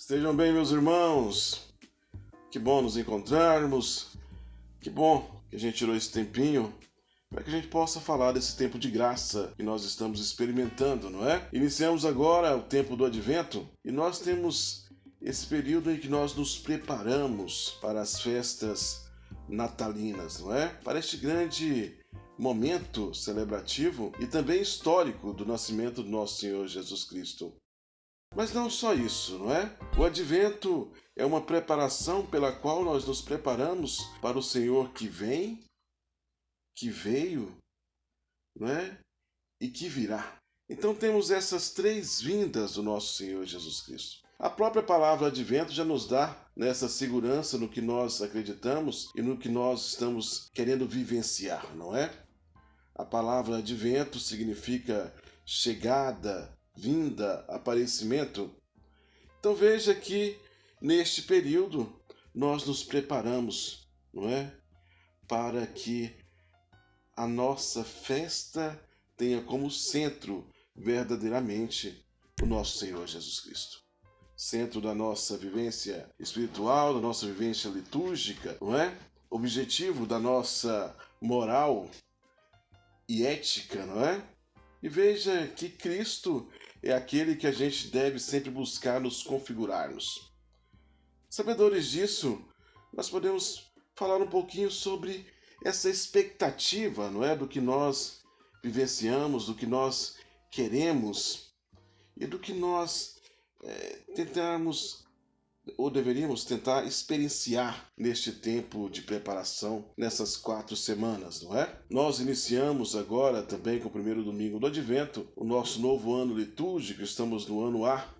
Estejam bem, meus irmãos. Que bom nos encontrarmos. Que bom que a gente tirou esse tempinho para que a gente possa falar desse tempo de graça que nós estamos experimentando, não é? Iniciamos agora o tempo do Advento e nós temos esse período em que nós nos preparamos para as festas natalinas, não é? Para este grande momento celebrativo e também histórico do nascimento do nosso Senhor Jesus Cristo. Mas não só isso, não é? O Advento é uma preparação pela qual nós nos preparamos para o Senhor que vem, que veio, não é? E que virá. Então temos essas três vindas do nosso Senhor Jesus Cristo. A própria palavra Advento já nos dá nessa segurança no que nós acreditamos e no que nós estamos querendo vivenciar, não é? A palavra Advento significa chegada, vinda, aparecimento. Então veja que neste período nós nos preparamos, não é? Para que a nossa festa tenha como centro verdadeiramente o nosso Senhor Jesus Cristo. Centro da nossa vivência espiritual, da nossa vivência litúrgica, não é? Objetivo da nossa moral e ética, não é? E veja que Cristo é aquele que a gente deve sempre buscar nos configurarmos. Sabedores disso, nós podemos falar um pouquinho sobre essa expectativa, não é, do que nós vivenciamos, do que nós queremos e do que nós tentarmos ou deveríamos tentar experienciar neste tempo de preparação, nessas 4 semanas, não é? Nós iniciamos agora também com o primeiro domingo do Advento, o nosso novo ano litúrgico, estamos no ano A,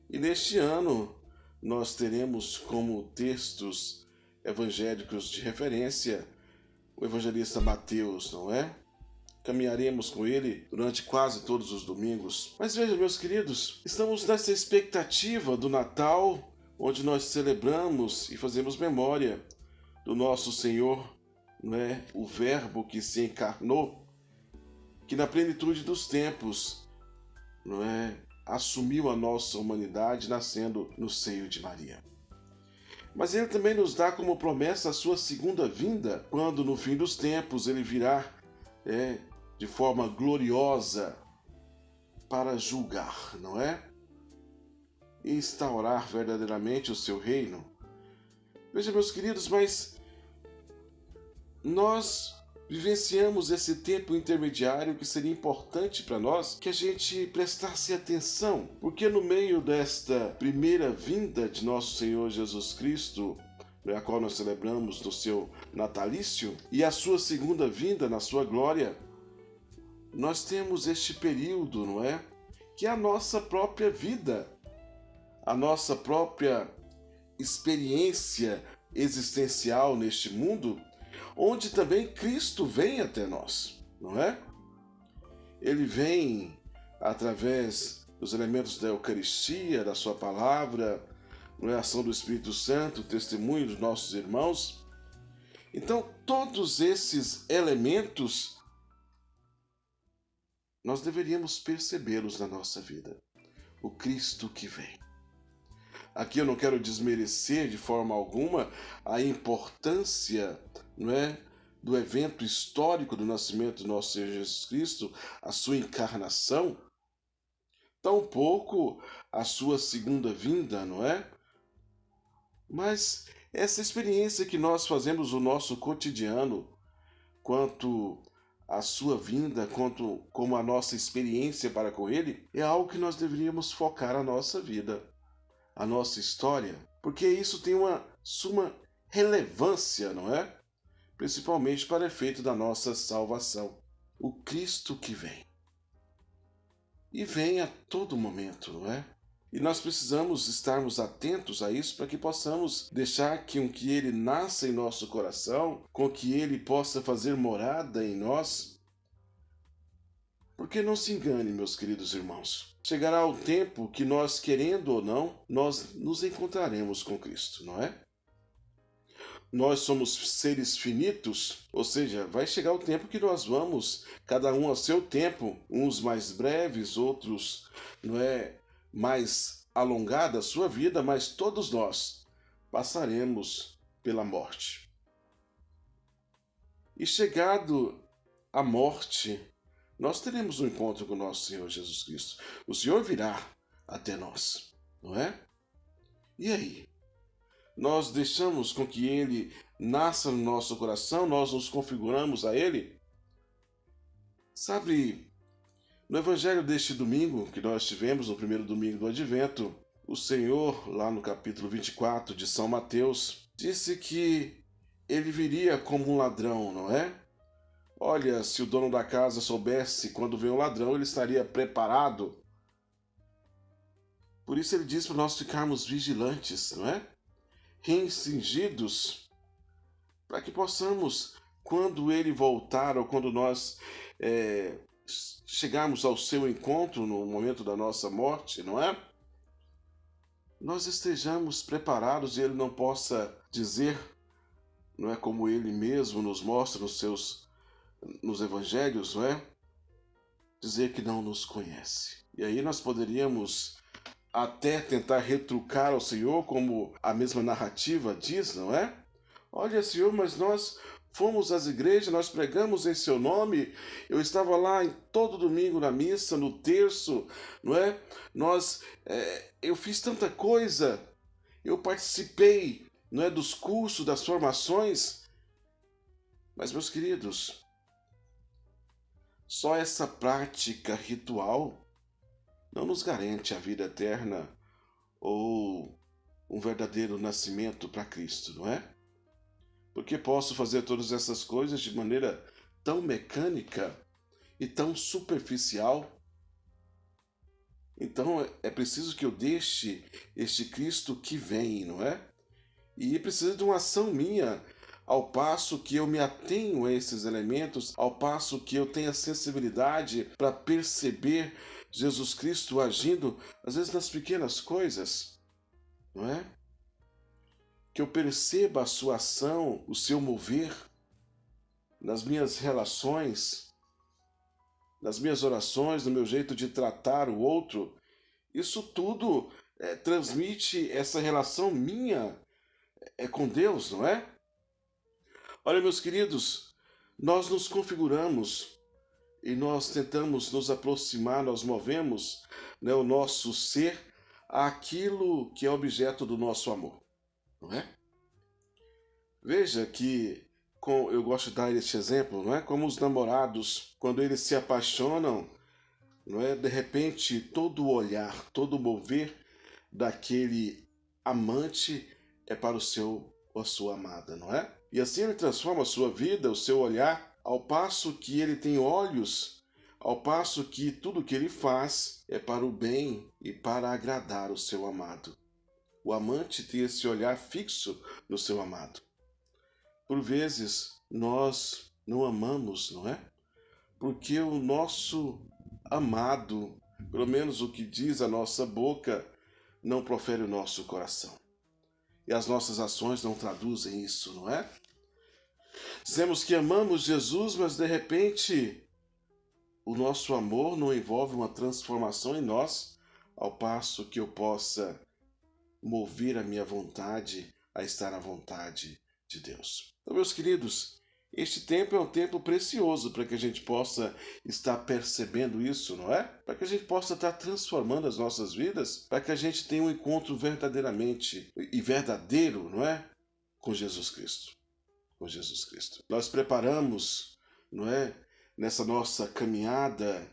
e neste ano nós teremos como textos evangélicos de referência o evangelista Mateus, não é? Caminharemos com ele durante quase todos os domingos. Mas veja, meus queridos, estamos nessa expectativa do Natal, onde nós celebramos e fazemos memória do nosso Senhor, não é? O Verbo que se encarnou, que na plenitude dos tempos, não é? Assumiu a nossa humanidade nascendo no seio de Maria. Mas ele também nos dá como promessa a sua segunda vinda, quando no fim dos tempos ele virá de forma gloriosa para julgar, não é? E instaurar verdadeiramente o seu reino. Veja, meus queridos, mas nós vivenciamos esse tempo intermediário que seria importante para nós que a gente prestasse atenção, porque no meio desta primeira vinda de nosso Senhor Jesus Cristo, a qual nós celebramos do seu natalício, e a sua segunda vinda na sua glória, nós temos este período, não é? Que é a nossa própria vida, a nossa própria experiência existencial neste mundo, onde também Cristo vem até nós, não é? Ele vem através dos elementos da Eucaristia, da sua palavra, não é? A ação do Espírito Santo, o testemunho dos nossos irmãos. Então, todos esses elementos nós deveríamos percebê-los na nossa vida. O Cristo que vem. Aqui eu não quero desmerecer de forma alguma a importância, não é, do evento histórico do nascimento do nosso Senhor Jesus Cristo, a sua encarnação, tampouco a sua segunda vinda, não é? Mas essa experiência que nós fazemos no nosso cotidiano, quanto à sua vinda, quanto como a nossa experiência para com Ele, é algo que nós deveríamos focar a nossa vida, a nossa história, porque isso tem uma suma relevância, não é? Principalmente para efeito da nossa salvação. O Cristo que vem. E vem a todo momento, não é? E nós precisamos estarmos atentos a isso para que possamos deixar que Ele nasça em nosso coração, com que Ele possa fazer morada em nós. Porque não se engane, meus queridos irmãos. Chegará o tempo que nós, querendo ou não, nós nos encontraremos com Cristo, não é? Nós somos seres finitos, ou seja, vai chegar o tempo que nós vamos, cada um ao seu tempo, uns mais breves, outros, não é, mais alongada a sua vida, mas todos nós passaremos pela morte. E chegado a morte, nós teremos um encontro com o nosso Senhor Jesus Cristo. O Senhor virá até nós, não é? E aí? Nós deixamos com que Ele nasça no nosso coração, nós nos configuramos a Ele? Sabe, no Evangelho deste domingo, que nós tivemos, no primeiro domingo do Advento, o Senhor, lá no capítulo 24 de São Mateus, disse que Ele viria como um ladrão, não é? Olha, se o dono da casa soubesse quando vem o ladrão, ele estaria preparado. Por isso ele diz para nós ficarmos vigilantes, não é? Reincingidos, para que possamos, quando ele voltar ou quando nós chegarmos ao seu encontro no momento da nossa morte, não é? Nós estejamos preparados e ele não possa dizer, não é, como ele mesmo nos mostra nos evangelhos, não é? Dizer que não nos conhece. E aí nós poderíamos até tentar retrucar ao Senhor, como a mesma narrativa diz, não é? Olha, Senhor, mas nós fomos às igrejas, nós pregamos em seu nome, eu estava lá em todo domingo na missa, no terço, não é? Eu fiz tanta coisa, eu participei, não é, dos cursos, das formações. Mas, meus queridos, só essa prática ritual não nos garante a vida eterna ou um verdadeiro nascimento para Cristo, não é? Porque posso fazer todas essas coisas de maneira tão mecânica e tão superficial. Então é preciso que eu deixe este Cristo que vem, não é? E precisa de uma ação minha, ao passo que eu me atenho a esses elementos, ao passo que eu tenho a sensibilidade para perceber Jesus Cristo agindo, às vezes nas pequenas coisas, não é? Que eu perceba a sua ação, o seu mover, nas minhas relações, nas minhas orações, no meu jeito de tratar o outro. Isso tudo transmite essa relação minha com Deus, não é? Olha, meus queridos, nós nos configuramos e nós tentamos nos aproximar, nós movemos, né, o nosso ser àquilo que é objeto do nosso amor, não é? Veja que, eu gosto de dar este exemplo, não é? Como os namorados, quando eles se apaixonam, não é? De repente, todo o olhar, todo o mover daquele amante é para o seu ou a sua amada, não é? E assim ele transforma a sua vida, o seu olhar, ao passo que ele tem olhos, ao passo que tudo que ele faz é para o bem e para agradar o seu amado. O amante tem esse olhar fixo no seu amado. Por vezes, nós não amamos, não é? Porque o nosso amado, pelo menos o que diz a nossa boca, não profere o nosso coração. E as nossas ações não traduzem isso, não é? Dizemos que amamos Jesus, mas de repente o nosso amor não envolve uma transformação em nós, ao passo que eu possa mover a minha vontade a estar à vontade de Deus. Então, meus queridos, este tempo é um tempo precioso para que a gente possa estar percebendo isso, não é? Para que a gente possa estar transformando as nossas vidas, para que a gente tenha um encontro verdadeiramente e verdadeiro, não é? Com Jesus Cristo. Com Jesus Cristo. Nós preparamos, não é? Nessa nossa caminhada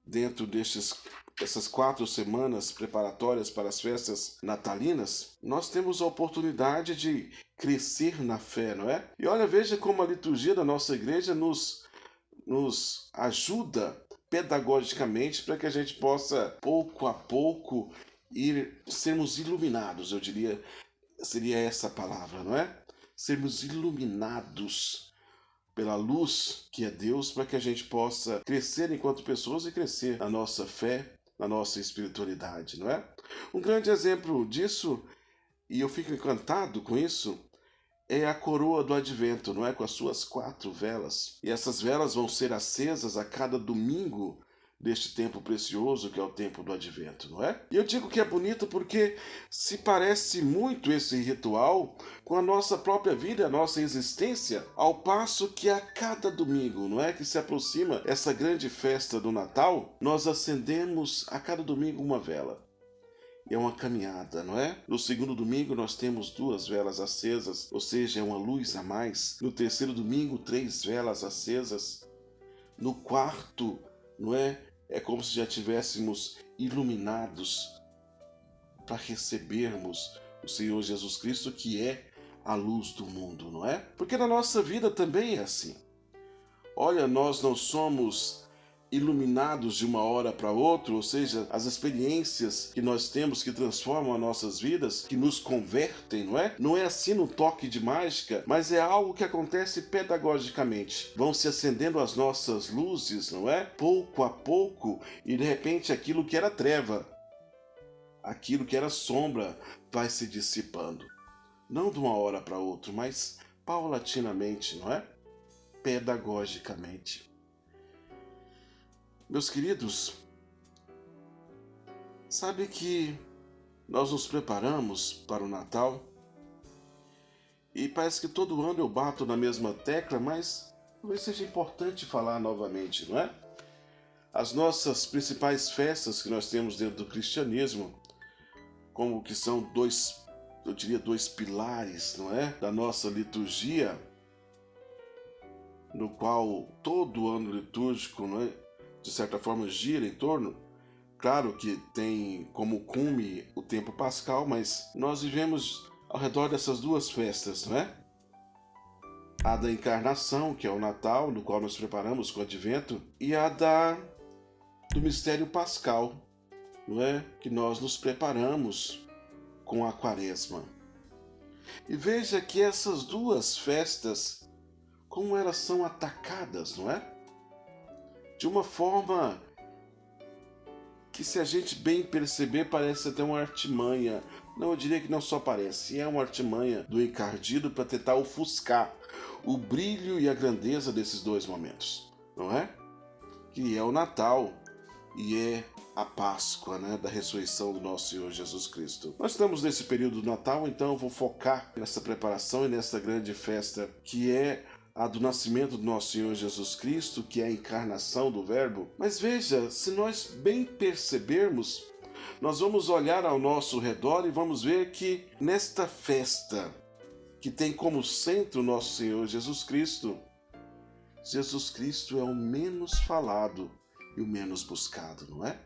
dentro dessas 4 semanas preparatórias para as festas natalinas, nós temos a oportunidade de crescer na fé, não é? E olha, veja como a liturgia da nossa igreja nos ajuda pedagogicamente para que a gente possa, pouco a pouco, sermos iluminados, eu diria, seria essa a palavra, não é? Sermos iluminados pela luz que é Deus, para que a gente possa crescer enquanto pessoas e crescer na nossa fé, na nossa espiritualidade, não é? Um grande exemplo disso, e eu fico encantado com isso, é a coroa do Advento, não é? Com as suas 4 velas. E essas velas vão ser acesas a cada domingo deste tempo precioso que é o tempo do Advento, não é? E eu digo que é bonito porque se parece muito esse ritual com a nossa própria vida, a nossa existência, ao passo que a cada domingo, não é, que se aproxima essa grande festa do Natal, nós acendemos a cada domingo uma vela. É uma caminhada, não é? No segundo domingo nós temos 2 velas acesas, ou seja, é uma luz a mais. No terceiro domingo, 3 velas acesas. No quarto, não é? É como se já tivéssemos iluminados para recebermos o Senhor Jesus Cristo, que é a luz do mundo, não é? Porque na nossa vida também é assim. Olha, nós não somos iluminados de uma hora para outra, ou seja, as experiências que nós temos que transformam as nossas vidas, que nos convertem, não é? Não é assim no toque de mágica, mas é algo que acontece pedagogicamente. Vão se acendendo as nossas luzes, não é? Pouco a pouco, e de repente aquilo que era treva, aquilo que era sombra, vai se dissipando. Não de uma hora para outra, mas paulatinamente, não é? Pedagogicamente. Meus queridos, sabe que nós nos preparamos para o Natal e parece que todo ano eu bato na mesma tecla, mas talvez seja importante falar novamente, não é? As nossas principais festas que nós temos dentro do cristianismo, como que são dois pilares, não é? Da nossa liturgia, no qual todo ano litúrgico, não é? De certa forma gira em torno. Claro que tem como cume o tempo pascal, mas nós vivemos ao redor dessas 2 festas, não é? A da encarnação, que é o Natal, no qual nos preparamos com o Advento, e a do mistério pascal, não é? Que nós nos preparamos com a Quaresma. E veja que essas 2 festas, como elas são atacadas, não é? De uma forma que, se a gente bem perceber, parece até uma artimanha. Não, eu diria que não só parece, é uma artimanha do encardido para tentar ofuscar o brilho e a grandeza desses 2 momentos, não é? Que é o Natal e é a Páscoa, né, da ressurreição do nosso Senhor Jesus Cristo. Nós estamos nesse período do Natal, então eu vou focar nessa preparação e nessa grande festa que é a do nascimento do nosso Senhor Jesus Cristo, que é a encarnação do Verbo. Mas veja, se nós bem percebermos, nós vamos olhar ao nosso redor e vamos ver que nesta festa, que tem como centro o nosso Senhor Jesus Cristo é o menos falado e o menos buscado, não é?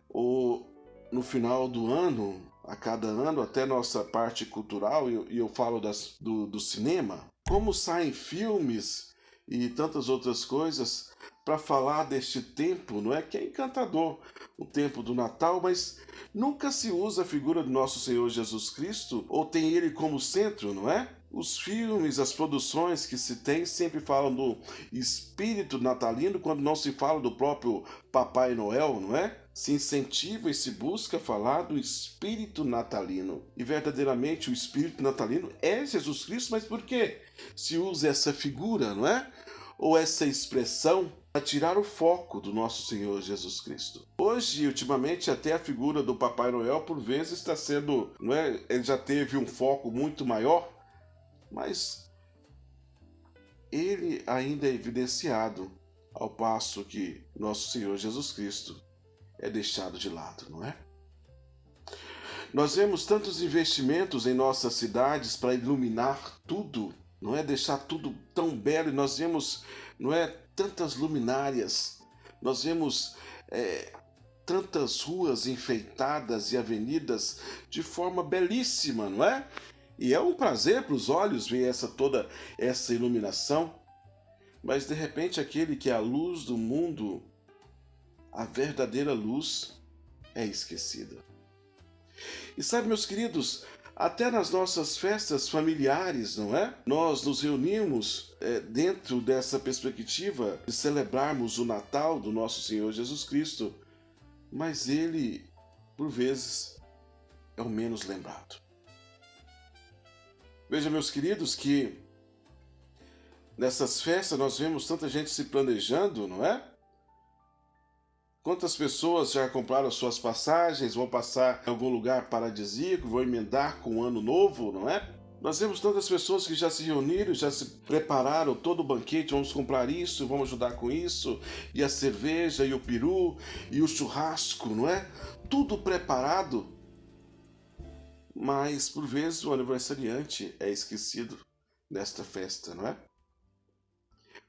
No final do ano, a cada ano, até nossa parte cultural, e eu falo do cinema, como saem filmes e tantas outras coisas para falar deste tempo, não é? Que é encantador, o tempo do Natal, mas nunca se usa a figura do nosso Senhor Jesus Cristo, ou tem ele como centro, não é? Os filmes, as produções que se tem sempre falam do espírito natalino, quando não se fala do próprio Papai Noel, não é? Se incentiva e se busca falar do espírito natalino. E verdadeiramente o espírito natalino é Jesus Cristo, mas por quê? Se usa essa figura, não é? Ou essa expressão para tirar o foco do nosso Senhor Jesus Cristo. Hoje, ultimamente, até a figura do Papai Noel, por vezes, está sendo, não é? Ele já teve um foco muito maior, mas ele ainda é evidenciado, ao passo que nosso Senhor Jesus Cristo é deixado de lado, não é? Nós vemos tantos investimentos em nossas cidades para iluminar tudo, não é? Deixar tudo tão belo, e nós vemos, não é? Tantas luminárias, nós vemos tantas ruas enfeitadas e avenidas de forma belíssima, não é? E é um prazer para os olhos ver toda essa iluminação, mas de repente aquele que é a luz do mundo, a verdadeira luz, é esquecida. E sabe, meus queridos, até nas nossas festas familiares, não é? Nós nos reunimos dentro dessa perspectiva de celebrarmos o Natal do nosso Senhor Jesus Cristo, mas ele, por vezes, é o menos lembrado. Veja, meus queridos, que nessas festas nós vemos tanta gente se planejando, não é? Quantas pessoas já compraram suas passagens, vão passar em algum lugar paradisíaco, vão emendar com o ano novo, não é? Nós vemos tantas pessoas que já se reuniram, já se prepararam todo o banquete, vamos comprar isso, vamos ajudar com isso, e a cerveja, e o peru, e o churrasco, não é? Tudo preparado, mas por vezes o aniversariante é esquecido nesta festa, não é?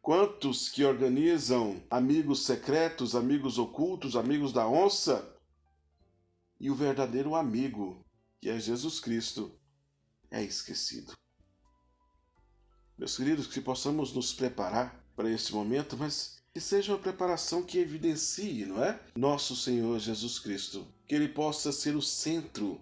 Quantos que organizam amigos secretos, amigos ocultos, amigos da onça, e o verdadeiro amigo, que é Jesus Cristo, é esquecido. Meus queridos, que possamos nos preparar para este momento, mas que seja uma preparação que evidencie, não é? Nosso Senhor Jesus Cristo, que Ele possa ser o centro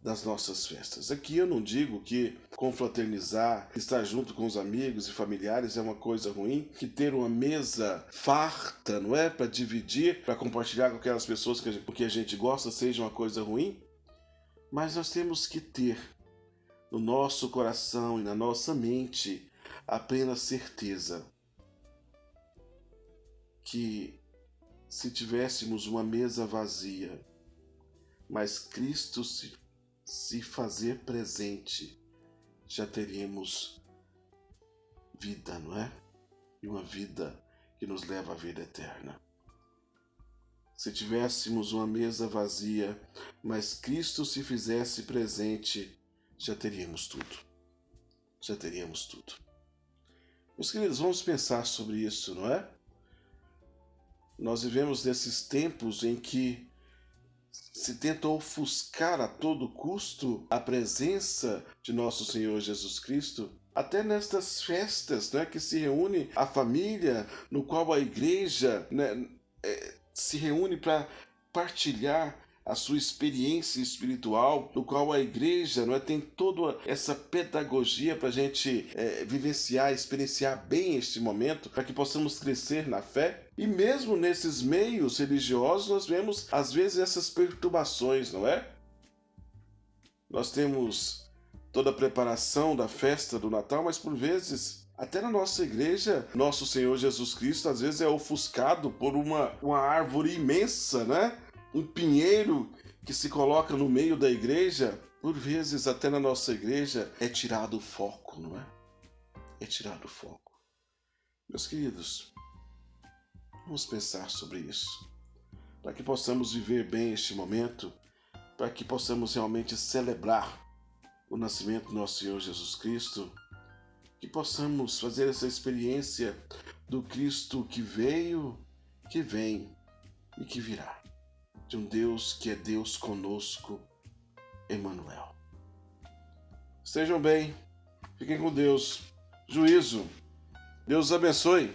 das nossas festas. Aqui eu não digo que confraternizar, estar junto com os amigos e familiares é uma coisa ruim, que ter uma mesa farta, não é? Para dividir, para compartilhar com aquelas pessoas que a gente gosta seja uma coisa ruim, mas nós temos que ter no nosso coração e na nossa mente a plena certeza que se tivéssemos uma mesa vazia, mas Cristo se fazer presente, já teríamos vida, não é? E uma vida que nos leva à vida eterna. Se tivéssemos uma mesa vazia, mas Cristo se fizesse presente, já teríamos tudo. Já teríamos tudo. Meus queridos, vamos pensar sobre isso, não é? Nós vivemos nesses tempos em que se tenta ofuscar a todo custo a presença de nosso Senhor Jesus Cristo, até nestas festas, né, que se reúne a família, no qual a igreja, né, se reúne para partilhar a sua experiência espiritual, no qual a igreja, não é, tem toda essa pedagogia para a gente vivenciar, experienciar bem este momento, para que possamos crescer na fé. E mesmo nesses meios religiosos nós vemos às vezes essas perturbações, não é? Nós temos toda a preparação da festa do Natal, mas por vezes até na nossa igreja, nosso Senhor Jesus Cristo às vezes é ofuscado por uma árvore imensa, né? Um pinheiro que se coloca no meio da igreja. Por vezes até na nossa igreja é tirado o foco, não é? É tirado o foco. Meus queridos, vamos pensar sobre isso, para que possamos viver bem este momento, para que possamos realmente celebrar o nascimento do nosso Senhor Jesus Cristo, que possamos fazer essa experiência do Cristo que veio, que vem e que virá, de um Deus que é Deus conosco, Emmanuel. Estejam bem, fiquem com Deus, juízo, Deus os abençoe.